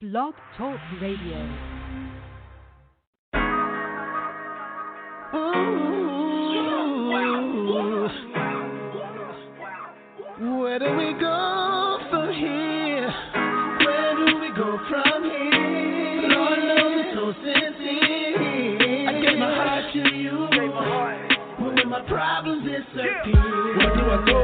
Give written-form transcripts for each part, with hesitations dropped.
Blog Talk Radio. Where do we go from here? Where do we go from here? Lord knows it's so sincere. I gave my heart to you. When my problems disappear. Where do I go?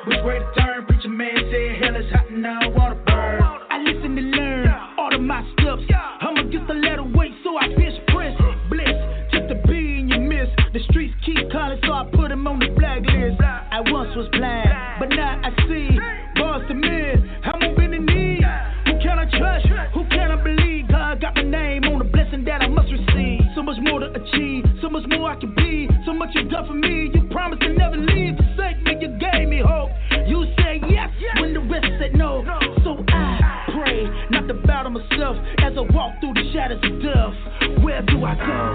Which way to turn? Preacher man said hell is hot and now I wanna burn. I listen to learn all of my steps. I'm against the letter weight, so I bitch press. Bliss, just to be in your midst. The streets keep calling, so I put him on the blacklist. I once was blind, but now I see. Boss to men, I'm on bending knee. Who can I trust? Who can I believe? God got my name on the blessing that I must receive. So much more to achieve, so much more I can be. So much you done for me, you promised to never leave. Forsake me, you gave me hope. You said yes when the rest said no. So I pray not to bow to myself as I walk through the shadows of death. Where do I go?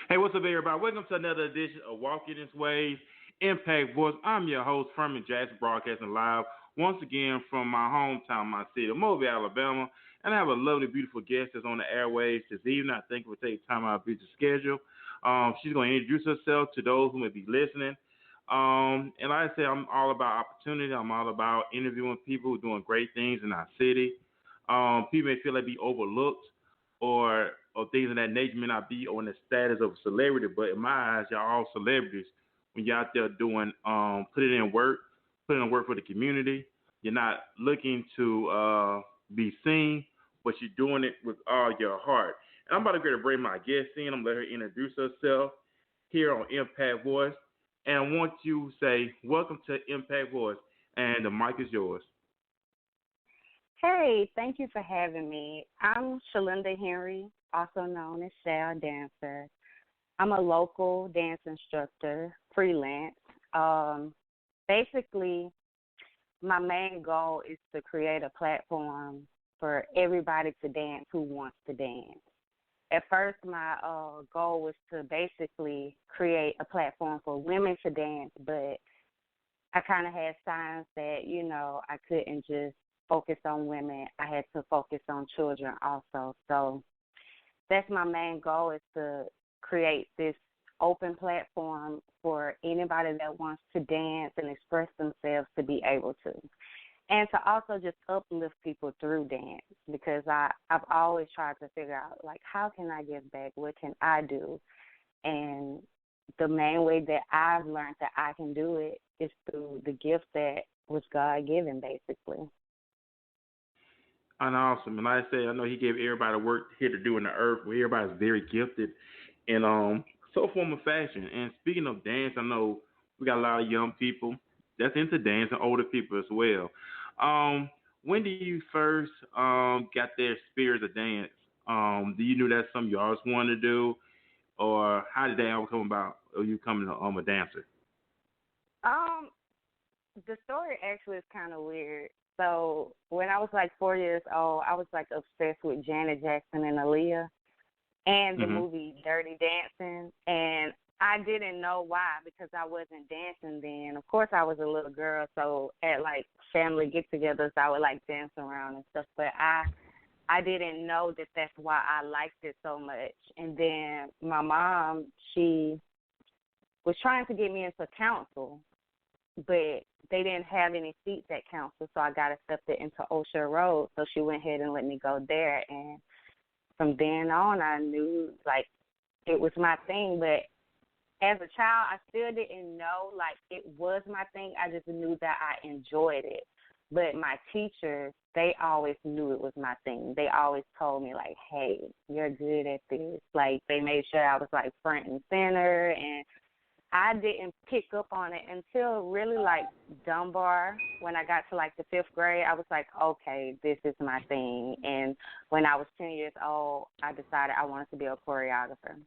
Hey, what's up, everybody? Welcome to another edition of Walking This Wave Impact Voice. I'm your host, Furman Jackson, broadcasting live once again from my hometown, my city of Mobile, Alabama. And I have a lovely, beautiful guest that's on the airwaves this evening. I think we'll take time out of busy schedule. She's going to introduce herself to those who may be listening. And like I say, I'm all about opportunity. I'm all about interviewing people who are doing great things in our city. People may feel they be overlooked or things of that nature may not be on the status of a celebrity, but in my eyes, y'all all celebrities when you're out there doing, putting in work for the community. You're not looking to be seen, but you're doing it with all your heart. And I'm about to go to bring my guest in. I'm going to let her introduce herself here on Impact Voice. And I want you to say, welcome to Impact Voice, and the mic is yours. Hey, thank you for having me. I'm Shalinda Henry, also known as Shal Dancer. I'm a local dance instructor, freelance. Basically, my main goal is to create a platform for everybody to dance who wants to dance. At first, my goal was to basically create a platform for women to dance, but I kind of had signs that, I couldn't just focus on women. I had to focus on children also. So that's my main goal, is to create this open platform for anybody that wants to dance and express themselves to be able to. And to also just uplift people through dance, because I've always tried to figure out, how can I give back? What can I do? And the main way that I've learned that I can do it is through the gift that was God-given, basically. And awesome. And like I said, I know he gave everybody work here to do in the earth where everybody's very gifted in some form of fashion. And speaking of dance, I know we got a lot of young people that's into dance and older people as well. When did you first got their experience of dance? Do you knew that's something you always wanted to do? Or how did that all come about, or you coming a dancer? The story actually is kind of weird. So when I was 4 years old, I was obsessed with Janet Jackson and Aaliyah and the movie Dirty Dancing. And I didn't know why, because I wasn't dancing then. Of course, I was a little girl, so at family get-togethers, I would dance around and stuff. But I didn't know that that's why I liked it so much. And then my mom, she was trying to get me into council, but they didn't have any seats at council, so I got accepted into Osher Road. So she went ahead and let me go there. And from then on, I knew, it was my thing. But as a child, I still didn't know, it was my thing. I just knew that I enjoyed it. But my teachers, they always knew it was my thing. They always told me, hey, you're good at this. They made sure I was, front and center. And I didn't pick up on it until really, Dunbar. When I got to, the 5th grade, I was okay, this is my thing. And when I was 10 years old, I decided I wanted to be a choreographer.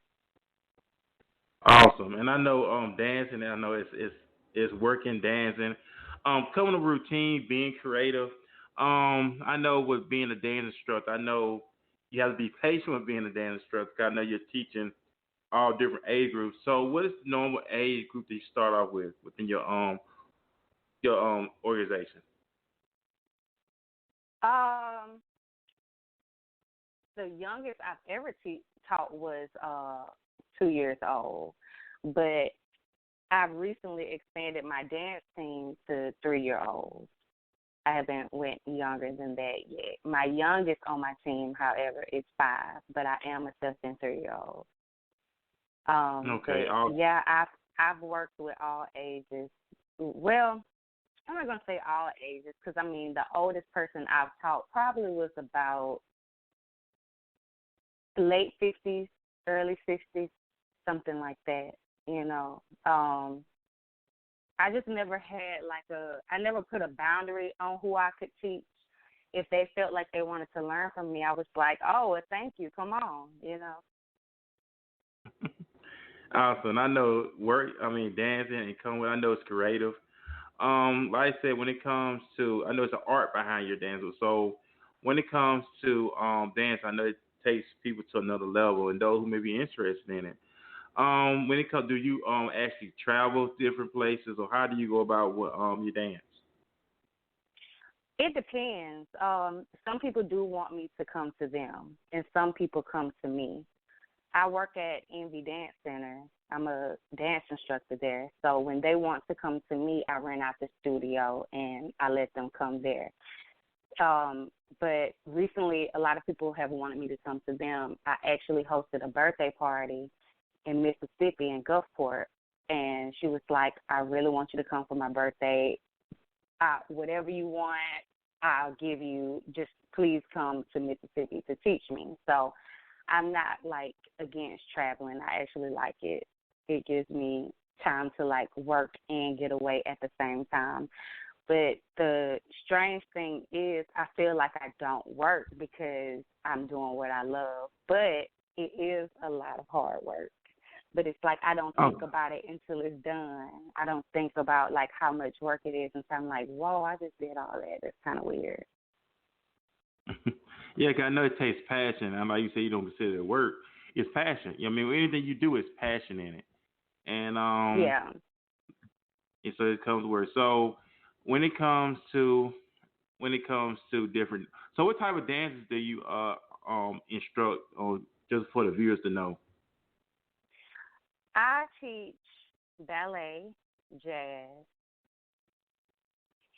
Awesome. And I know dancing, I know it's working, dancing. Coming up with routine, being creative. I know with being a dance instructor, I know you have to be patient with being a dance instructor, 'cause I know you're teaching all different age groups. So what is the normal age group that you start off with within your organization? the youngest I've ever taught was 2 years old, but I've recently expanded my dance team to 3-year-olds. I haven't went younger than that yet. My youngest on my team, however, is 5, but I am accepting 3-year-olds. Okay. But yeah, I've worked with all ages. Well, I'm not gonna say all ages because I mean the oldest person I've taught probably was about late 50s, early 60s, something like that. You know, I just never had I never put a boundary on who I could teach. If they felt like they wanted to learn from me, I was like, oh, well, thank you, come on, you know. Awesome. I know dancing and coming with, I know it's creative. Like I said, when it comes to, I know it's an art behind your dance. So when it comes to dance, I know it takes people to another level, and those who may be interested in it. When it comes, do you actually travel different places, or how do you go about your dance? It depends. Some people do want me to come to them, and some people come to me. I work at Envy Dance Center. I'm a dance instructor there. So when they want to come to me, I rent out the studio and I let them come there. But recently, a lot of people have wanted me to come to them. I actually hosted a birthday party in Mississippi in Gulfport, and she was like, I really want you to come for my birthday. Whatever you want, I'll give you. Just please come to Mississippi to teach me. So I'm not, like, against traveling. I actually like it. It gives me time to, like, work and get away at the same time. But the strange thing is I feel like I don't work because I'm doing what I love. But it is a lot of hard work. But it's like I don't think about it until it's done. I don't think about, like, how much work it is until I'm like, whoa, I just did all that. That's kind of weird. Yeah, 'cause I know it takes passion. I know you say you don't consider it work. It's passion. I mean, anything you do is passion in it. And Yeah. and so it comes to work. So when it comes to different, so what type of dances do you instruct, or just for the viewers to know? I teach ballet, jazz,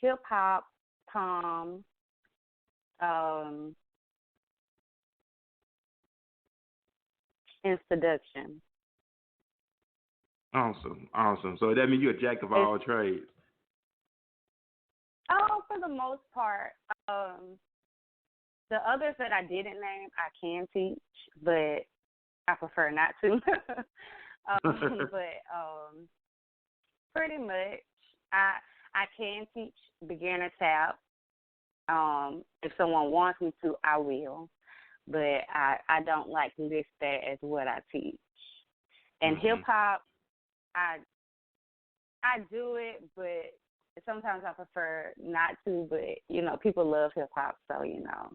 hip hop, pom, and seduction. Awesome. So that means you're a jack of all trades. Oh, for the most part. The others that I didn't name, I can teach, but I prefer not to. But pretty much, I can teach beginner tap. If someone wants me to, I will, but I don't like list that as what I teach. And hip hop, I do it, but sometimes I prefer not to. But you know, people love hip hop, so you know.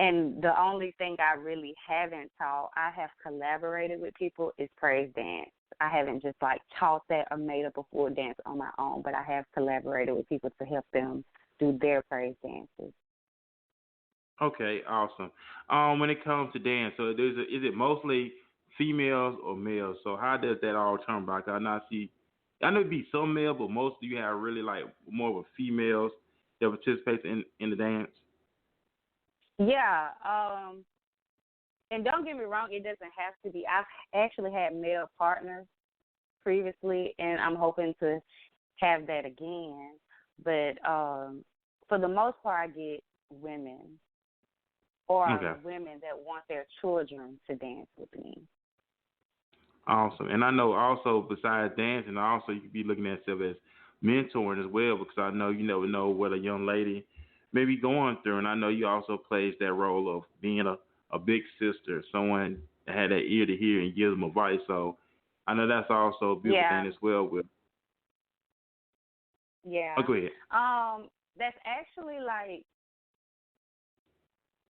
And the only thing I really haven't taught, I have collaborated with people, is praise dance. I haven't just like taught that or made up a full dance on my own, but I have collaborated with people to help them do their praise dances. Okay, awesome. When it comes to dance, so is it mostly females or males? So how does that all turn back? I know it'd be some male, but most of you have really like more of a females that participate in the dance. Yeah, and don't get me wrong, it doesn't have to be. I've actually had male partners previously, and I'm hoping to have that again. But for the most part, I get women or women that want their children to dance with me. Awesome. And I know also besides dancing, also you could be looking at yourself as mentoring as well, because I know you never know what a young lady may be going through. And I know you also plays that role of being a big sister, someone that had that ear to hear and gives them advice. So I know that's also a beautiful thing as well. Yeah. Go ahead. That's actually like,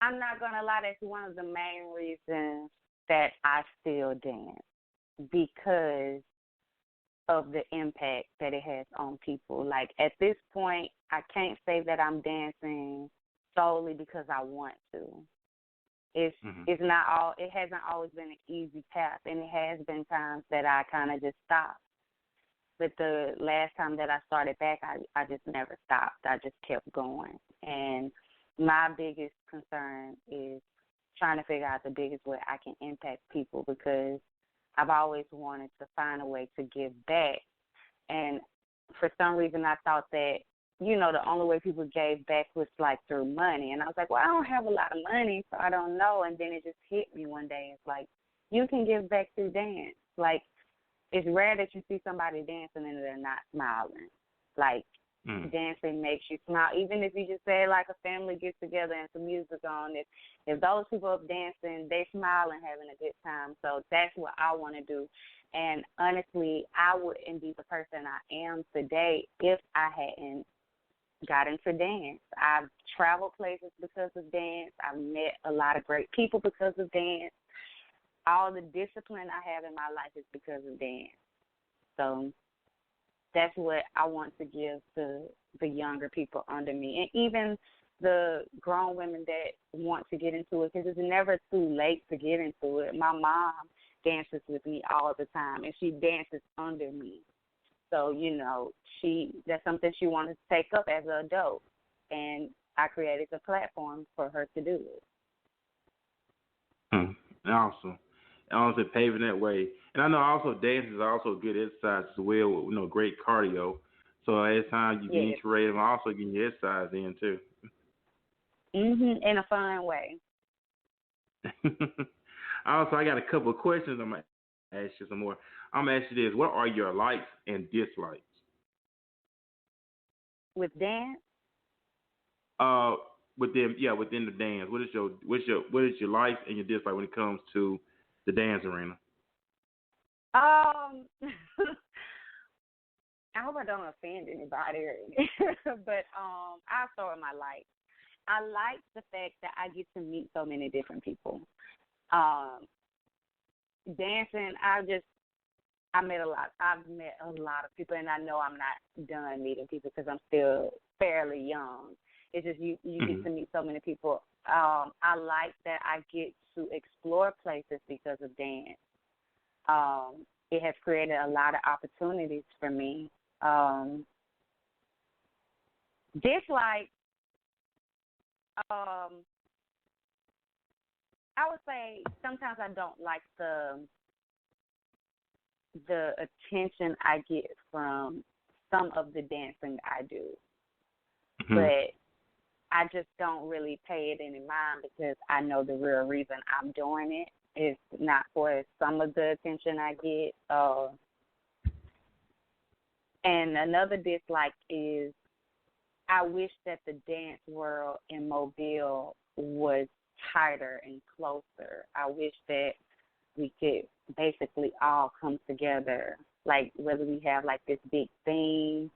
I'm not going to lie, that's one of the main reasons that I still dance, because of the impact that it has on people. Like, at this point, I can't say that I'm dancing solely because I want to. It's not all. It hasn't always been an easy path, and it has been times that I kind of just stopped. But the last time that I started back, I just never stopped. I just kept going. And my biggest concern is trying to figure out the biggest way I can impact people, because I've always wanted to find a way to give back. And for some reason, I thought that, the only way people gave back was like through money. And I was like, well, I don't have a lot of money, so I don't know. And then it just hit me one day. It's like, you can give back through dance. Like, it's rare that you see somebody dancing and they're not smiling. Like, dancing makes you smile. Even if you just say, like, a family gets together and some music on, if those people up dancing, they smile and having a good time. So that's what I want to do. And honestly, I wouldn't be the person I am today if I hadn't got into dance. I've traveled places because of dance. I've met a lot of great people because of dance. All the discipline I have in my life is because of dance. So that's what I want to give to the younger people under me, and even the grown women that want to get into it, because it's never too late to get into it. My mom dances with me all the time, and she dances under me. So, that's something she wanted to take up as an adult, and I created the platform for her to do it. Awesome. And also paving that way. And I know also dance is also good exercise as well, great cardio. So every time you get inspired, and also getting your exercise in too. In a fun way. Also, I got a couple of questions. I'm going to ask you some more. I'm going to ask you this. What are your likes and dislikes? With dance? Within the dance. What is your likes and your dislikes when it comes to the dance arena? I hope I don't offend anybody, but I'll start with my likes. I like the fact that I get to meet so many different people. Dancing, I've met a lot of people, and I know I'm not done meeting people because I'm still fairly young. It's just you get to meet so many people. I like that I get to explore places because of dance. It has created a lot of opportunities for me. Dislike, I would say sometimes I don't like the attention I get from some of the dancing I do. But I just don't really pay it any mind because I know the real reason I'm doing it is not for some of the attention I get. And another dislike is I wish that the dance world in Mobile was tighter and closer. I wish that we could basically all come together, like whether we have like this big thing,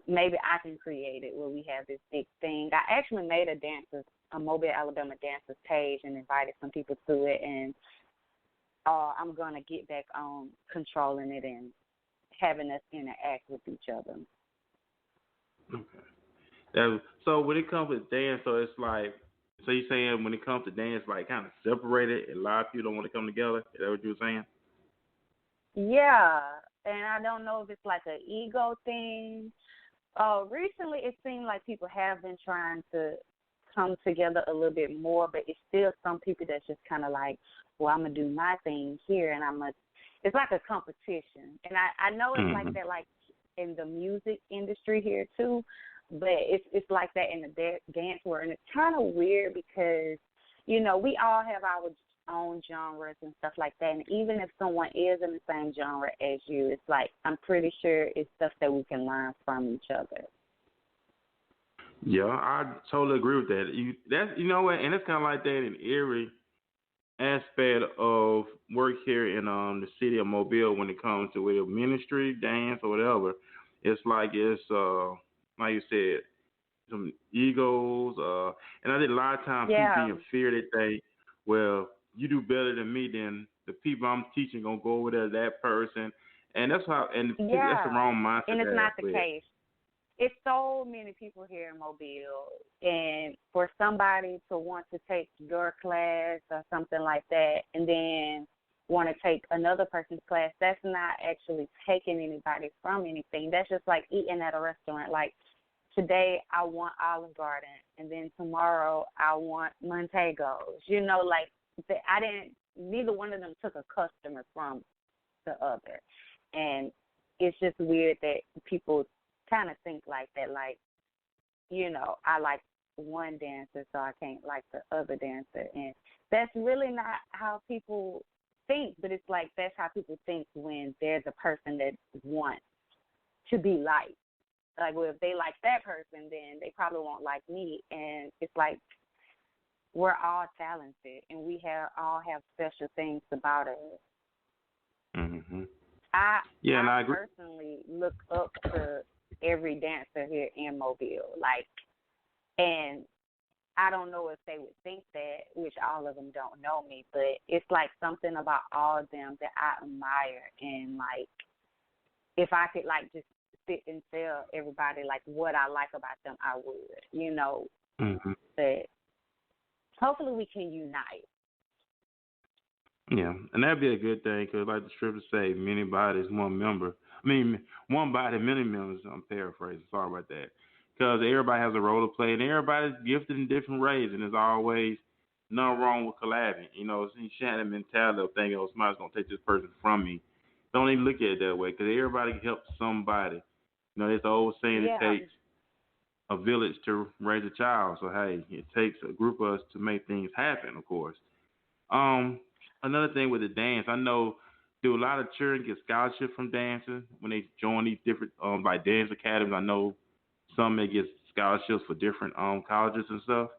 maybe I can create it where we have this big thing. I actually made a Mobile, Alabama dancers page and invited some people to it, and I'm going to get back on controlling it and having us interact with each other. Okay. So when it comes to dance, so it's like, so you're saying when it comes to dance, like kind of separated, and a lot of people don't want to come together? Is that what you were saying? Yeah, and I don't know if it's like an ego thing. Recently, it seemed like people have been trying to come together a little bit more, but it's still some people that's just kind of like, well, I'm going to do my thing here, and it's like a competition. And I know it's like that, like in the music industry here too, but it's like that in the dance world. And it's kind of weird because, we all have our own genres and stuff like that. And even if someone is in the same genre as you, it's like, I'm pretty sure it's stuff that we can learn from each other. Yeah, I totally agree with that. And it's kind of like that in every aspect of work here in the city of Mobile when it comes to whether ministry, dance, or whatever. It's like like you said, some egos, and I think a lot of times people be in fear. They think, well, you do better than me, then the people I'm teaching gonna go over there to that person, and that's how. And that's the wrong mindset. And it's not the case. it's so many people here in Mobile, and for somebody to want to take your class or something like that, and then want to take another person's class, that's not actually taking anybody from anything. That's just like eating at a restaurant. Like today I want Olive Garden, and then tomorrow I want Montego's. You know, like I didn't. Neither one of them took a customer from the other, and it's just weird that people kind of think like that. Like, you know, I like one dancer, so I can't like the other dancer, and that's really not how people think. But it's like that's how people think when there's a person that wants to be liked. Like, well, if they like that person, then they probably won't like me. And it's like we're all talented, and we all have special things about us. Mm-hmm. I I agree. personally look up to every dancer here in Mobile, like, and I don't know if they would think that, which all of them don't know me, but it's like something about all of them that I admire, and like, if I could like just sit and tell everybody like what I like about them, I would, you know. Mm-hmm. But hopefully we can unite. Yeah, and that'd be a good thing because, like the scriptures say, many bodies, one member. I mean, one body, many members. I'm paraphrasing. Sorry about that. Because everybody has a role to play, and everybody's gifted in different ways, and there's always nothing wrong with collabing. You know, you should have the mentality of thinking, oh, somebody's going to take this person from me. Don't even look at it that way because everybody helps somebody. You know, it's the old saying, it Yeah. takes a village to raise a child. So, hey, it takes a group of us to make things happen, of course. Um, Another thing with the dance, I know do a lot of children get scholarships from dancing when they join these different like dance academies. I know some may get scholarships for different colleges and stuff.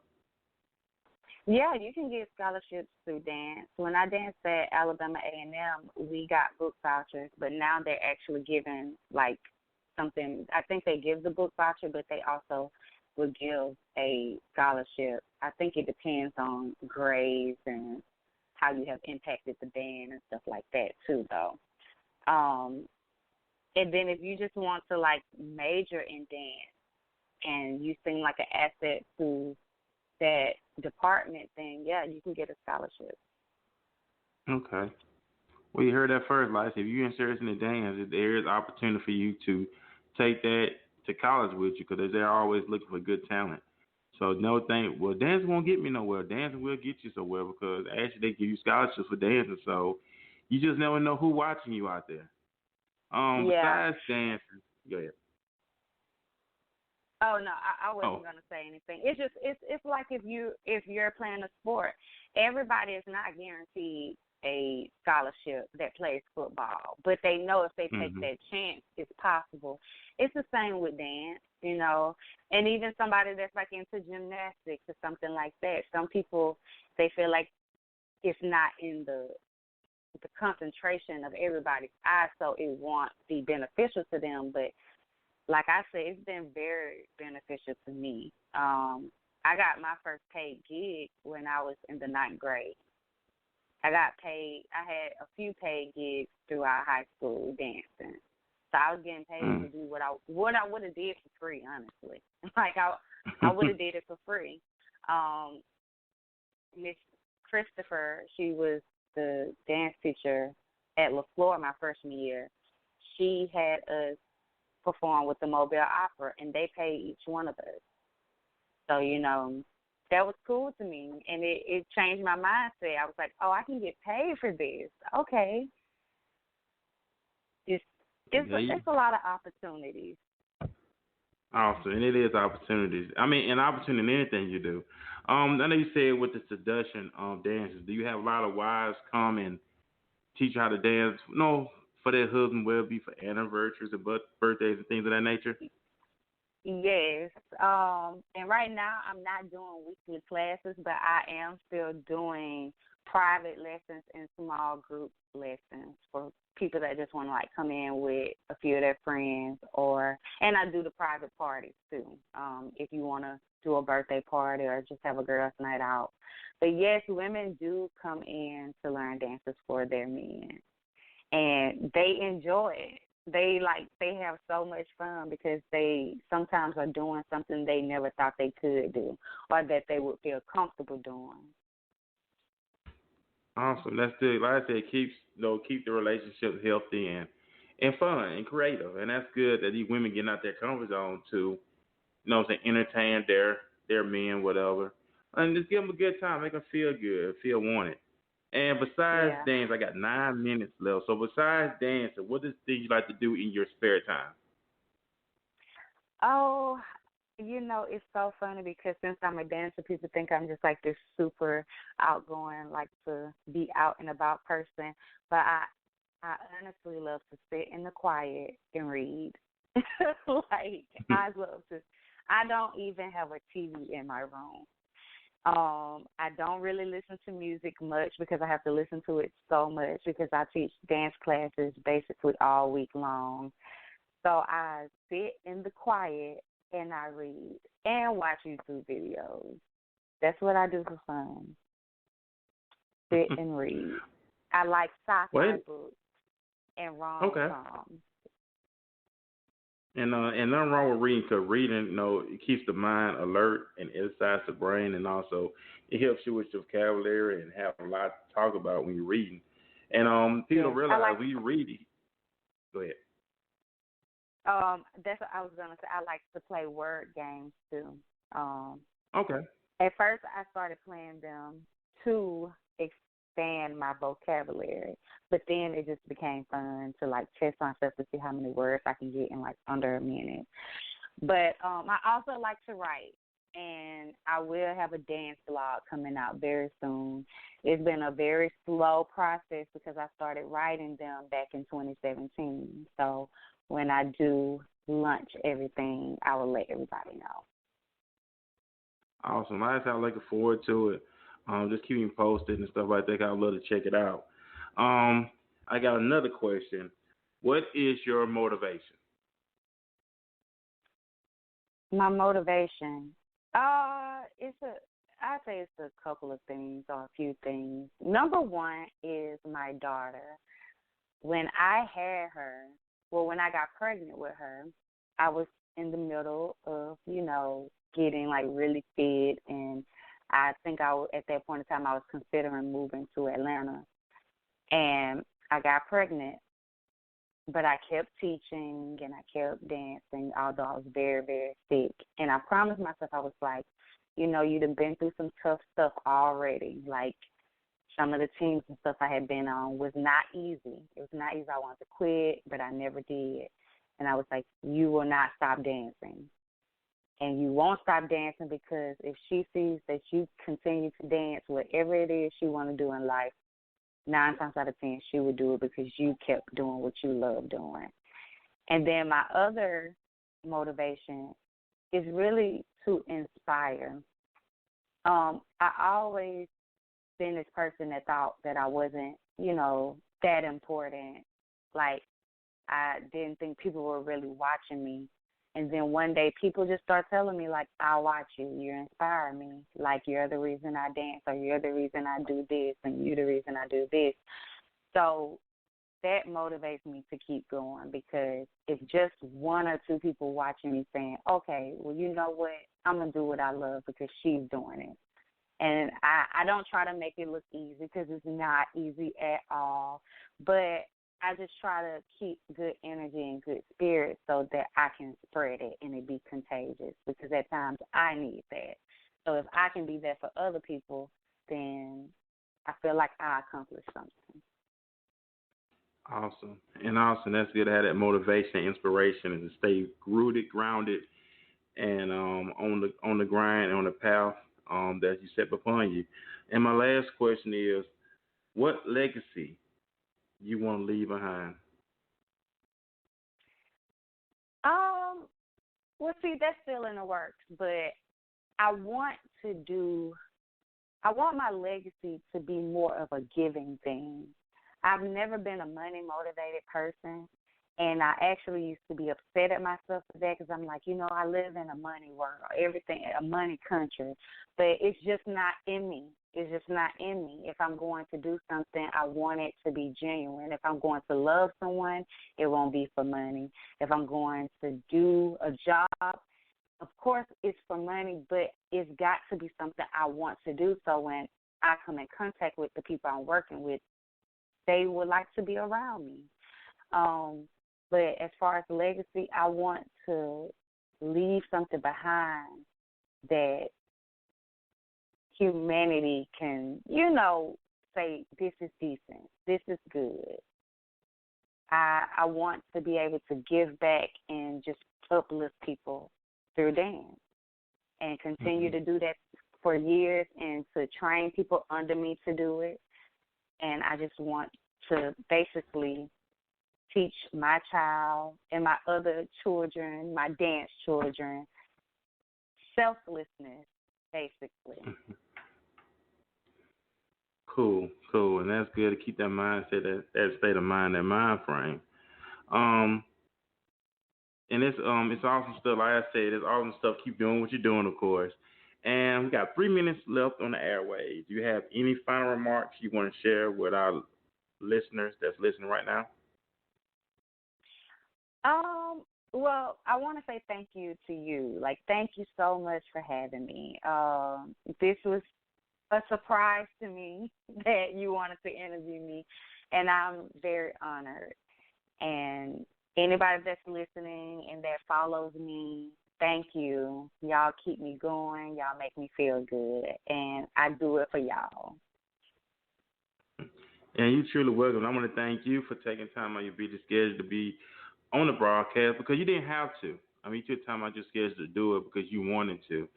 Yeah, you can get scholarships through dance. When I danced at Alabama A&M, we got book vouchers, but now they're actually giving like something. I think they give the book voucher, but they also will give a scholarship. I think it depends on grades and how you have impacted the band and stuff like that too, though. Um, and then if you just want to like major in dance and you seem like an asset to that department, then yeah, you can get a scholarship. Okay. Well, you heard that first, like if you're interested in the dance, there is opportunity for you to take that to college with you because they're always looking for good talent. So no thing. Well, dancing won't get me nowhere. Dancing will get you somewhere because actually they give you scholarships for dancing. So you just never know who watching you out there. Yeah. Besides dancing, go ahead. Oh no, I Oh. wasn't gonna say anything. It's just it's like if you're playing a sport, everybody is not guaranteed a scholarship that plays football, but they know if they take Mhm. that chance, it's possible. It's the same with dance, you know, and even somebody that's like into gymnastics or something like that. Some people they feel like it's not in the concentration of everybody's eyes, so it won't be beneficial to them, but like I said, it's been very beneficial to me. I got my first paid gig when I was in the ninth grade. I got paid. I had a few paid gigs throughout high school dancing, so I was getting paid to Mm. do what I would have did for free, honestly. Like I would have did it for free. Um, Miss Christopher, she was the dance teacher at LaFleur my freshman year. She had us perform with the Mobile Opera, and they paid each one of us. So, you know, that was cool to me, and it changed my mindset. I was like, oh, I can get paid for this. Okay. It's, Yeah, it's a lot of opportunities. awesome, and it is opportunities. I mean, an opportunity in anything you do. I know you said with the seduction dances. Do you have a lot of wives come and teach you how to dance? No, for their husband, will it be for anniversaries or birthdays and things of that nature? Yes. And right now I'm not doing weekly classes, but I am still doing private lessons and small group lessons for people that just want to like come in with a few of their friends and I do the private parties too. If you want to do a birthday party or just have a girls' night out. But yes, women do come in to learn dances for their men and they enjoy it. they have so much fun because they sometimes are doing something they never thought they could do or that they would feel comfortable doing. Awesome. That's good. Like I said, keep the relationship healthy and fun and creative. And that's good that these women getting out their comfort zone to, entertain their men, whatever. And just give them a good time, make them feel good, feel wanted. And besides Yeah. dance, I got 9 minutes left. So besides dancing, what is things you like to do in your spare time? Oh, it's so funny because since I'm a dancer, people think I'm just like this super outgoing, like to be out and about person. But I honestly love to sit in the quiet and read. Like I love to. I don't even have a TV in my room. I don't really listen to music much because I have to listen to it so much because I teach dance classes basically all week long. So I sit in the quiet and I read and watch YouTube videos. That's what I do for fun. Sit and read. I like sci-fi Wait. books and Okay. rom-coms. And nothing wrong with reading because reading, it keeps the mind alert and exercises the brain, and also it helps you with your vocabulary and have a lot to talk about when you're reading. And people don't Yes, I realize like. when you read, go ahead. That's what I was gonna say. I like to play word games too. Um, Okay. at first, I started playing them to expand my vocabulary, but then it just became fun to like test myself to see how many words I can get in like under a minute. But I also like to write, and I will have a dance blog coming out very soon. It's been a very slow process because I started writing them back in 2017. So when I do launch everything, I will let everybody know. Awesome. I am looking forward to it. Just keep me posted and stuff like that. I'd love to check it out. I got another question. What is your motivation? My motivation, I say it's a couple of things or a few things. Number one is my daughter. When I had her, when I got pregnant with her, I was in the middle of, getting like really fit, and I think at that point in time I was considering moving to Atlanta, and I got pregnant, but I kept teaching and I kept dancing, although I was very, very sick. And I promised myself, I was like, you'd have been through some tough stuff already. Like some of the teams and stuff I had been on was not easy. It was not easy. I wanted to quit, but I never did. And I was like, you will not stop dancing. And you won't stop dancing because if she sees that you continue to dance, whatever it is she want to do in life, 9 times out of 10, she would do it because you kept doing what you love doing. And then my other motivation is really to inspire. I always been this person that thought that I wasn't, that important. Like I didn't think people were really watching me. And then one day people just start telling me, like, I'll watch you. You inspire me. Like, you're the reason I dance, or you're the reason I do this, and you're the reason I do this. So that motivates me to keep going because if just one or two people watching me saying, okay, well, you know what, I'm going to do what I love because she's doing it. And I don't try to make it look easy because it's not easy at all. But I just try to keep good energy and good spirits so that I can spread it and it be contagious because at times I need that. So if I can be there for other people, then I feel like I accomplished something. Awesome. And awesome. That's good to have that motivation, inspiration, and to stay rooted, grounded, and on the grind, on the path that you set upon you. And my last question is, what legacy you want to leave behind? Well, see, that's still in the works, but I want to do, I want my legacy to be more of a giving thing. I've never been a money motivated person, and I actually used to be upset at myself for that because I'm like, I live in a money world, everything, a money country, but it's just not in me. It's just not in me. If I'm going to do something, I want it to be genuine. If I'm going to love someone, it won't be for money. If I'm going to do a job, of course it's for money, but it's got to be something I want to do. So when I come in contact with the people I'm working with, they would like to be around me. But as far as legacy, I want to leave something behind that humanity can, say this is decent, this is good. I want to be able to give back and just uplift people through dance and continue to do that for years and to train people under me to do it. And I just want to basically teach my child and my other children, my dance children, selflessness, basically. Cool, and that's good to keep that mindset, that state of mind, that mind frame. And it's awesome stuff. Like I said, it's awesome stuff. Keep doing what you're doing, of course. And we got 3 minutes left on the airwaves. Do you have any final remarks you want to share with our listeners that's listening right now? Well, I want to say thank you to you. Like, thank you so much for having me. This was a surprise to me that you wanted to interview me, and I'm very honored. And anybody that's listening and that follows me, thank you. Y'all keep me going. Y'all make me feel good, and I do it for y'all. And you're truly welcome. I want to thank you for taking time on your busy schedule to be on the broadcast, because you didn't have to. I mean, you took time out your schedule to do it because you wanted to.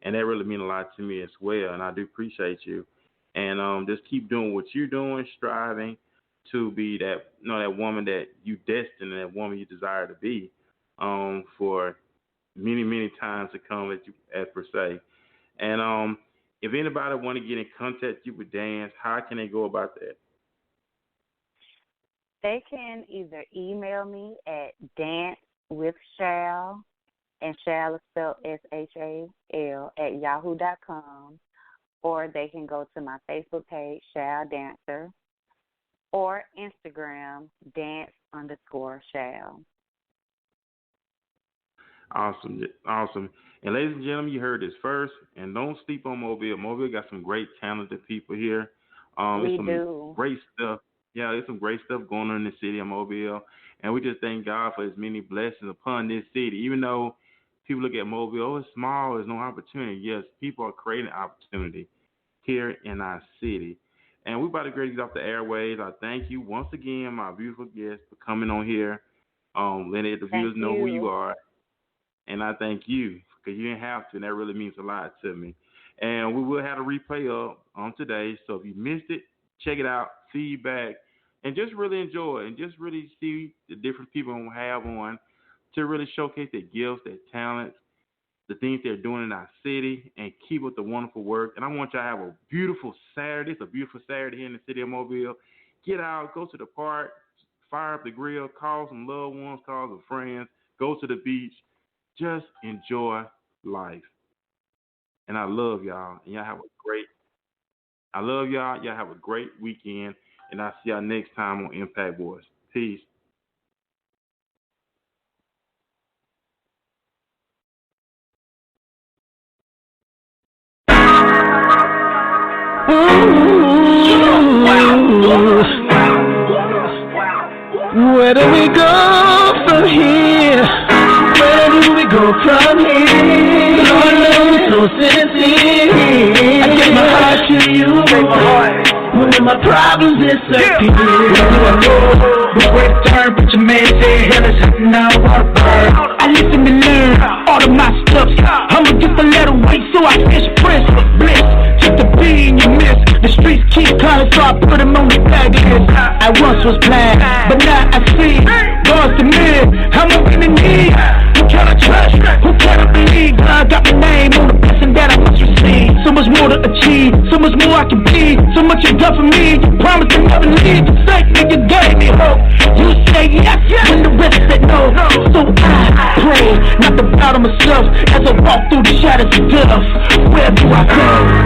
And that really means a lot to me as well, and I do appreciate you. And just keep doing what you're doing, striving to be that, that woman that you destined and that woman you desire to be for many, many times to come, as per se. And if anybody want to get in contact with you with dance, how can they go about that? They can either email me at dancewithshal, and Shal is spelled SHAL, at yahoo.com, or they can go to my Facebook page, Shal Dancer, or Instagram, dance_Shal. Awesome. And ladies and gentlemen, you heard this first, and don't sleep on Mobile. Mobile got some great talented people here. We do. Great stuff. Yeah, there's some great stuff going on in the city of Mobile, and we just thank God for His many blessings upon this city. Even though people look at Mobile, it's small, there's no opportunity. Yes, people are creating opportunity here in our city. And we're about to get off the airways. I thank you once again, my beautiful guest, for coming on here, letting the viewers know who you are. And I thank you, because you didn't have to, and that really means a lot to me. And we will have a replay up on today, so if you missed it, check it out, feedback, and just really enjoy it, and just really see the different people we have on to really showcase their gifts, their talents, the things they're doing in our city, and keep up the wonderful work. And I want y'all to have a beautiful Saturday. It's a beautiful Saturday here in the city of Mobile. Get out, go to the park, fire up the grill, call some loved ones, call some friends, go to the beach. Just enjoy life. And I love y'all. And y'all have Y'all have a great weekend. And I'll see y'all next time on Impact Voice. Peace. Where do we go from here? Where do we go from here? Lord knows so sincere. I give my heart to you, baby. When my problems disappear, where do I go? The way to turn, but your man said, hell is something I want to burn. I listen and learn all of my stuff. I'ma get the letter weight, so I fish press bliss. Took the B and you miss. The streets keep calling, so I put them on the tag list. I once was blind, but now I see. God's the man, I'm up in the need. Who can I trust? Who can I believe? God got my name on the blessing that I must receive. So much more to achieve, so much more I can be. So much you done for me, you promised to never leave. You say that you gave me hope. You say yes, when the rest said no. So I pray not to doubt on myself as I walk through the shadows of death. Where do I go?